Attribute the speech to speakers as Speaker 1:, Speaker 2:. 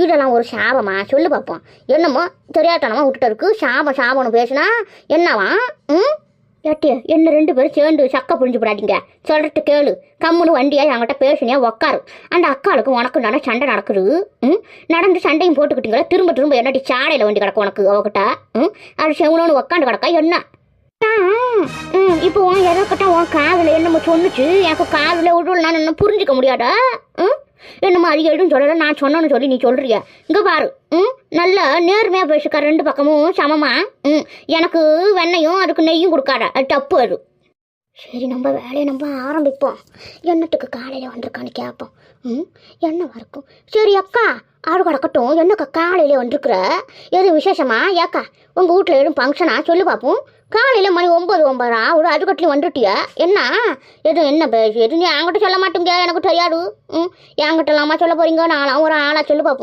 Speaker 1: இதெல்லாம் ஒரு சாபமா சொல்லு பார்ப்போம். என்னமோ தெரியாதனமா விட்டுட்டு இருக்கு. சாபம்னு பேசுனா என்னவா? ஏட்டி என்ன 2 பேரும் சேர்ந்து சக்கை புரிஞ்சு போடாதீங்க. சொல்லிட்டு கேளு. கம்முன்னு வண்டியா என்கிட்ட பேசுனியா உக்காரு. அந்த அக்காளுக்கு உனக்கு நல்லா சண்டை நடக்குது. நடந்து சண்டையும் போட்டுக்கிட்டீங்களா? திரும்ப என்னடி சாடையில் வண்டி கிடக்கும் உனக்கு அவகிட்ட. அது செவனோன்னு உக்காண்டு கிடக்கா என்ன? இப்போ எதற்கிட்ட உன் காதில் என்னமோ சொன்னுச்சு. எனக்கு காதில் விடுவல் நான் என்ன புரிஞ்சிக்க முடியாதா? என்னமோ அது எழுதுன்னு சொல்லலை, நான் சொன்னோன்னு சொல்லி நீ சொல்றிய. இங்கே பாரு, நல்லா நேர்மையாக பேசுக்கா. 2 பக்கமும் சமமா. எனக்கு வெண்ணையும் அதுக்கு நெய்யும் கொடுக்காத, அது தப்பு அது. சரி, நம்ம வேலையை நம்ம ஆரம்பிப்போம். என்னத்துக்கு காலையில் வந்திருக்கான்னு கேட்போம். என்னவா இருக்கும்? சரி அக்கா, ஆறு கிடக்கட்டும். என்னக்கா காலையில் வந்திருக்குற? எது விசேஷமா? ஏக்கா உங்கள் வீட்டில் எதுவும் ஃபங்க்ஷனா? சொல்லு பார்ப்போம். காலையில் மணி 9 ஒரு அதுக்கட்டிலும் வந்துட்டியா? என்ன என்ன பேசு? எது நீ என்கிட்ட சொல்ல மாட்டேங்க, எனக்கு தெரியாது. என்கிட்ட இல்லாமல் சொல்ல போறீங்க? நான்லாம் ஒரு ஆளா? சொல்லு பார்ப்போம்.